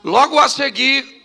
Logo a seguir,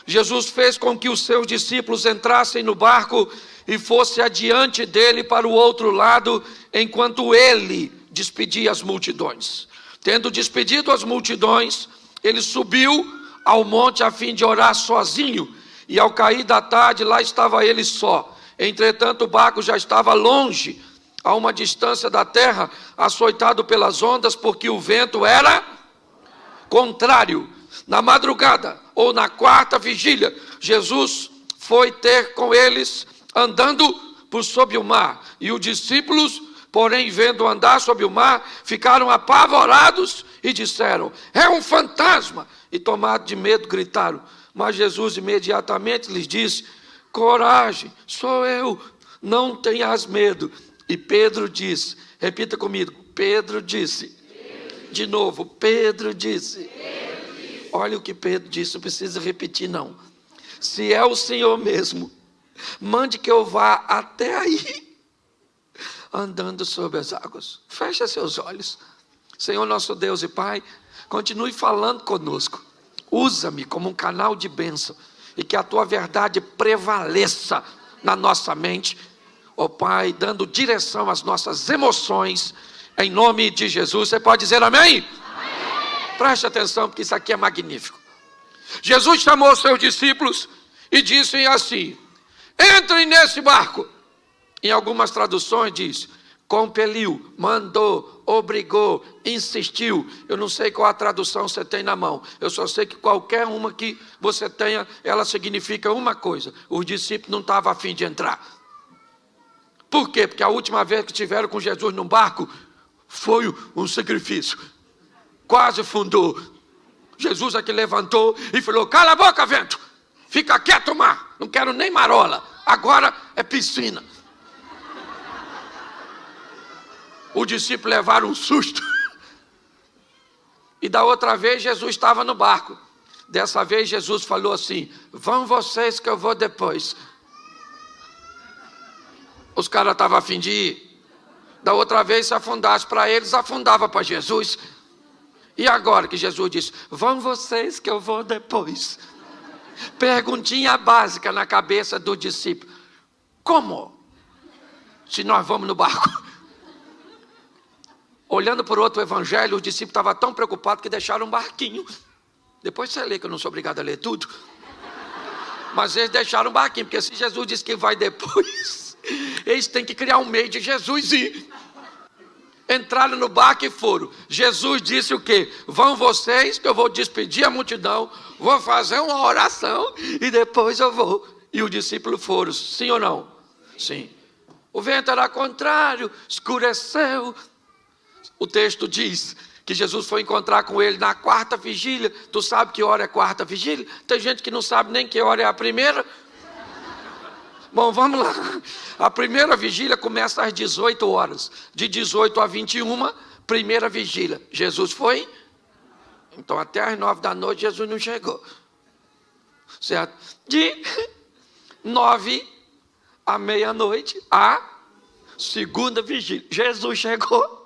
Jesus fez com que os seus discípulos entrassem no barco e fosse adiante dele para o outro lado, enquanto ele despedia as multidões. Tendo despedido as multidões, ele subiu ao monte a fim de orar sozinho, e ao cair da tarde lá estava ele só. Entretanto o barco já estava longe, a uma distância da terra, açoitado pelas ondas, porque o vento era contrário. Na madrugada, ou na quarta vigília, Jesus foi ter com eles, andando por sob o mar. E os discípulos, porém, vendo andar sob o mar, ficaram apavorados e disseram: é um fantasma! E tomados de medo, gritaram. Mas Jesus imediatamente lhes disse: coragem, sou eu, não tenhas medo. E Pedro disse, repita comigo, Pedro disse. De novo, Pedro disse. Olha o que Pedro disse, não precisa repetir não. Se é o Senhor mesmo, mande que eu vá até aí, andando sobre as águas. Feche seus olhos. Senhor nosso Deus e Pai, continue falando conosco. Usa-me como um canal de bênção, e que a Tua verdade prevaleça na nossa mente, ó Pai, dando direção às nossas emoções, em nome de Jesus. Você pode dizer amém? Preste atenção, porque isso aqui é magnífico. Jesus chamou os seus discípulos e disse assim: entrem nesse barco. Em algumas traduções diz, compeliu, mandou, obrigou, insistiu. Eu não sei qual a tradução você tem na mão. Eu só sei que qualquer uma que você tenha, ela significa uma coisa: os discípulos não estavam a fim de entrar. Por quê? Porque a última vez que estiveram com Jesus no barco foi um sacrifício. Quase fundou. Jesus aqui levantou e falou: cala a boca, vento, fica quieto, mar, não quero nem marola, agora é piscina. Os discípulos levaram um susto. E da outra vez Jesus estava no barco. Dessa vez Jesus falou assim: vão vocês que eu vou depois. Os caras estavam a fim de ir. Da outra vez, se afundasse para eles, afundava para Jesus. E agora que Jesus disse: vão vocês que eu vou depois. Perguntinha básica na cabeça do discípulo: como? Se nós vamos no barco? Olhando por outro evangelho, os discípulos estavam tão preocupados que deixaram um barquinho. Depois você lê, que eu não sou obrigado a ler tudo. Mas eles deixaram um barquinho, porque se Jesus disse que vai depois, eles têm que criar um meio de Jesus ir. Entraram no barco e foram. Jesus disse o quê? Vão vocês, que eu vou despedir a multidão, vou fazer uma oração e depois eu vou. E os discípulos foram, sim ou não? Sim. O vento era contrário, escureceu. O texto diz que Jesus foi encontrar com ele na quarta vigília. Tu sabe que hora é quarta vigília? Tem gente que não sabe nem que hora é a primeira. Bom, vamos lá. A primeira vigília começa às 18 horas. De 18 a 21, primeira vigília. Jesus foi? Então até às 9 da noite Jesus não chegou. Certo? De 9 à meia-noite, a segunda vigília. Jesus chegou.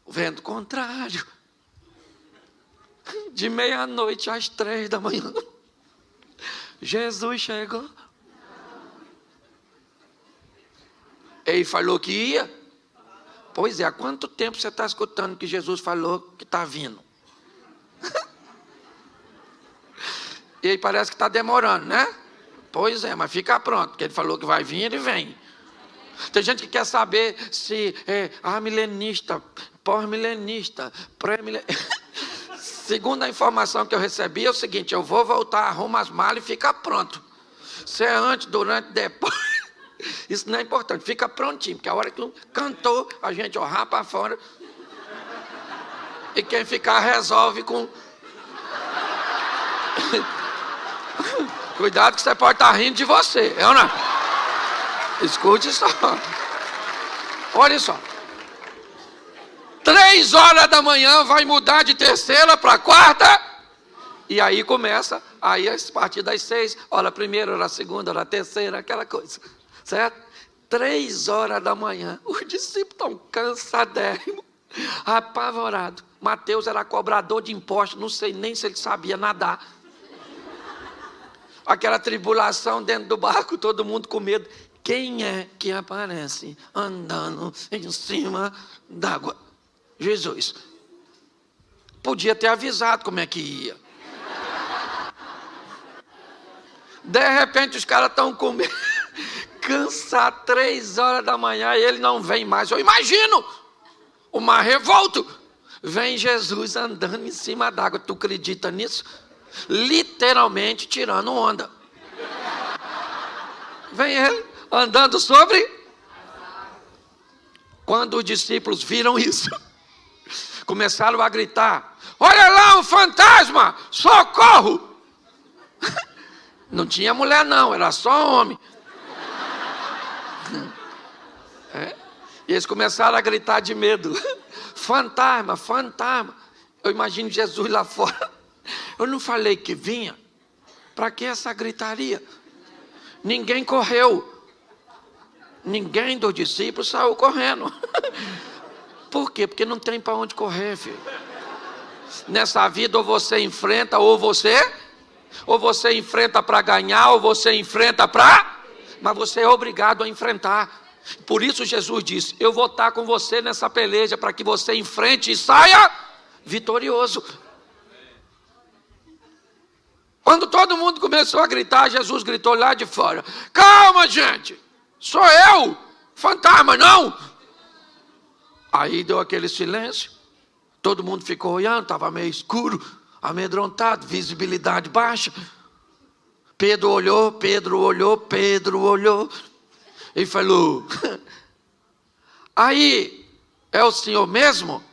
O vento contrário. De meia-noite às 3 da manhã. Jesus chegou. Ele falou que ia. Pois é, há quanto tempo você está escutando que Jesus falou que está vindo? E aí parece que está demorando, né? Pois é, mas fica pronto, porque ele falou que vai vir, ele vem. Tem gente que quer saber se é milenista, pós-milenista, pré-milenista. Segundo a informação que eu recebi, é o seguinte: eu vou voltar, arrumo as malas e fica pronto. Se é antes, durante, depois, isso não é importante, fica prontinho, porque a hora que cantou, a gente rapa fora. E quem ficar resolve com... Cuidado que você pode estar rindo de você, eu não. Escute só. Olha só. 3 horas da manhã vai mudar de terceira para quarta. E aí começa, aí a partir das 6, hora primeira, hora segunda, hora terceira, aquela coisa. Certo? 3 horas da manhã, os discípulos estão cansadérrimos, apavorados. Mateus era cobrador de impostos, não sei nem se ele sabia nadar. Aquela tribulação dentro do barco, todo mundo com medo. Quem é que aparece andando em cima d'água? Jesus. Podia ter avisado como é que ia. De repente os caras estão com medo. Cansar 3 horas da manhã e ele não vem mais. Eu imagino uma revolta. Vem Jesus andando em cima d'água. Tu acredita nisso? Literalmente tirando onda. Vem ele andando sobre. Quando os discípulos viram isso, começaram a gritar: olha lá um fantasma, socorro! Não tinha mulher não, era só homem. E eles começaram a gritar de medo: fantasma, fantasma. Eu imagino Jesus lá fora. Eu não falei que vinha? Para que essa gritaria? Ninguém correu. Ninguém dos discípulos saiu correndo. Por quê? Porque não tem para onde correr, filho. Nessa vida ou você enfrenta ou você enfrenta para ganhar ou você enfrenta para... Mas você é obrigado a enfrentar. Por isso Jesus disse: eu vou estar com você nessa peleja para que você enfrente e saia vitorioso. Quando todo mundo começou a gritar, Jesus gritou lá de fora: calma, gente, sou eu, fantasma não. Aí deu aquele silêncio, todo mundo ficou olhando, estava meio escuro, amedrontado, visibilidade baixa. Pedro olhou e falou: aí, é o senhor mesmo?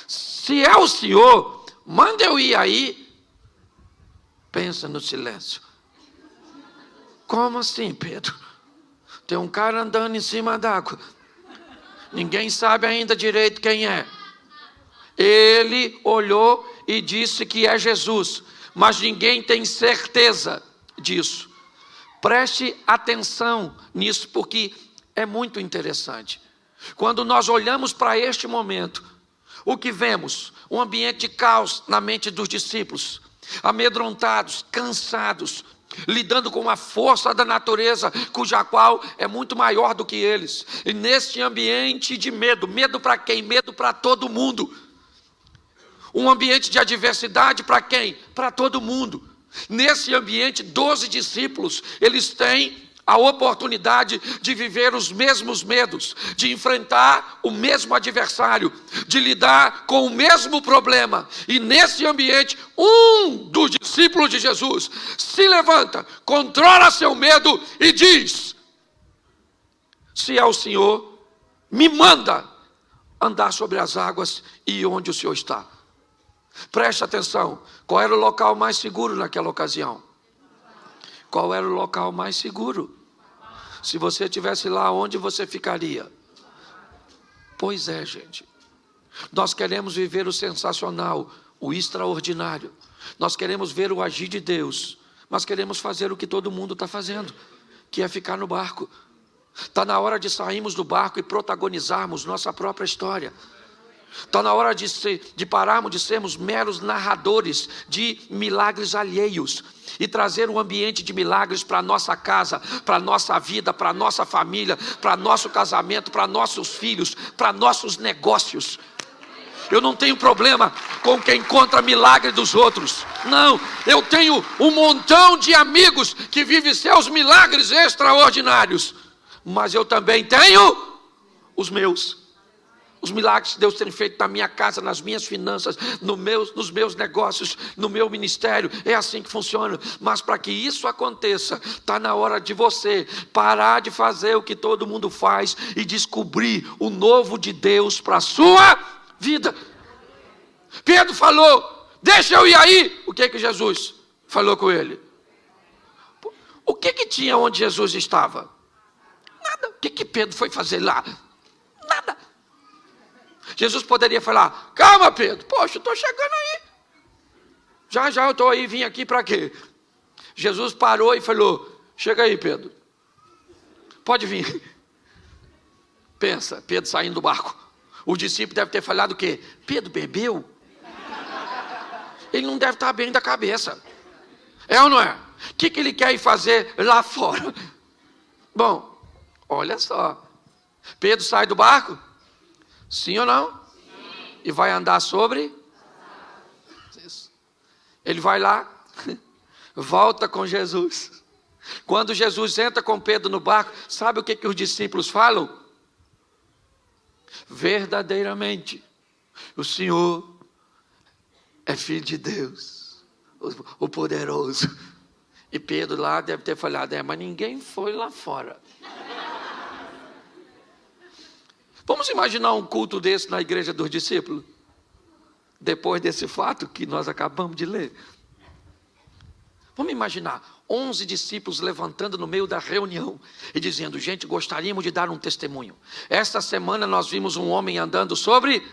Se é o senhor, manda eu ir aí. Pensa no silêncio. Como assim, Pedro? Tem um cara andando em cima d'água. Ninguém sabe ainda direito quem é. Ele olhou e disse que é Jesus, mas ninguém tem certeza disso. Preste atenção nisso, porque é muito interessante. Quando nós olhamos para este momento, o que vemos? Um ambiente de caos na mente dos discípulos, amedrontados, cansados, lidando com a força da natureza, cuja qual é muito maior do que eles. E nesse ambiente de medo, medo para quem? Medo para todo mundo. Um ambiente de adversidade para quem? Para todo mundo. Nesse ambiente, 12 discípulos, eles têm a oportunidade de viver os mesmos medos, de enfrentar o mesmo adversário, de lidar com o mesmo problema. E nesse ambiente, um dos discípulos de Jesus se levanta, controla seu medo e diz: se é o Senhor, me manda andar sobre as águas e onde o Senhor está. Preste atenção, qual era o local mais seguro naquela ocasião? Qual era o local mais seguro? Se você estivesse lá, onde você ficaria? Pois é, gente. Nós queremos viver o sensacional, o extraordinário. Nós queremos ver o agir de Deus, mas queremos fazer o que todo mundo está fazendo, que é ficar no barco. Está na hora de sairmos do barco e protagonizarmos nossa própria história. Está na hora de pararmos de sermos meros narradores de milagres alheios e trazer um ambiente de milagres para a nossa casa, para a nossa vida, para a nossa família, para nosso casamento, para nossos filhos, para nossos negócios. Eu não tenho problema com quem conta milagre dos outros. Não, eu tenho um montão de amigos que vivem seus milagres extraordinários. Mas eu também tenho os meus. Os milagres que Deus tem feito na minha casa, nas minhas finanças, nos meus negócios, no meu ministério. É assim que funciona. Mas para que isso aconteça, está na hora de você parar de fazer o que todo mundo faz e descobrir o novo de Deus para a sua vida. Pedro falou: deixa eu ir aí. O que Jesus falou com ele? O que tinha onde Jesus estava? Nada. O que Pedro foi fazer lá? Nada. Jesus poderia falar: calma, Pedro, poxa, eu estou chegando aí. Já eu estou aí, vim aqui para quê? Jesus parou e falou: chega aí, Pedro, pode vir. Pensa, Pedro saindo do barco, O discípulo deve ter falado o quê? Pedro bebeu? Ele não deve estar bem da cabeça. É ou não é? O que ele quer ir fazer lá fora? Bom, olha só. Pedro sai do barco? Sim ou não? Sim. E vai andar sobre? Isso. Ele vai lá, volta com Jesus. Quando Jesus entra com Pedro no barco, sabe o que os discípulos falam? Verdadeiramente, o Senhor é Filho de Deus, o poderoso. E Pedro lá deve ter falado, mas ninguém foi lá fora. Vamos imaginar um culto desse na igreja dos discípulos? Depois desse fato que nós acabamos de ler. Vamos imaginar 11 discípulos levantando no meio da reunião e dizendo, gente, gostaríamos de dar um testemunho. Esta semana nós vimos um homem andando sobre...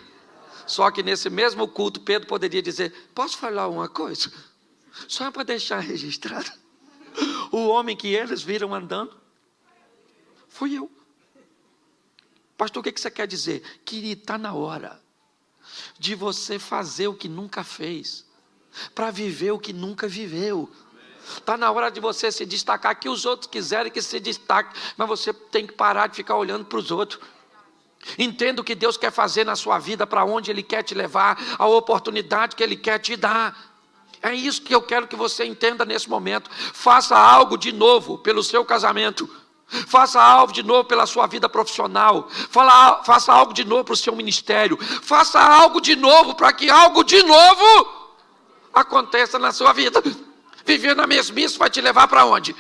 Só que nesse mesmo culto, Pedro poderia dizer, posso falar uma coisa? Só para deixar registrado. O homem que eles viram andando, fui eu. Pastor, o que você quer dizer? Querido, está na hora de você fazer o que nunca fez, para viver o que nunca viveu. Está na hora de você se destacar, que os outros quiserem que se destaque, mas você tem que parar de ficar olhando para os outros. Entenda o que Deus quer fazer na sua vida, para onde Ele quer te levar, a oportunidade que Ele quer te dar. É isso que eu quero que você entenda nesse momento. Faça algo de novo pelo seu casamento. Faça algo de novo pela sua vida profissional. Faça algo de novo para o seu ministério. Faça algo de novo para que algo de novo aconteça na sua vida. Viver na mesmice vai te levar para onde?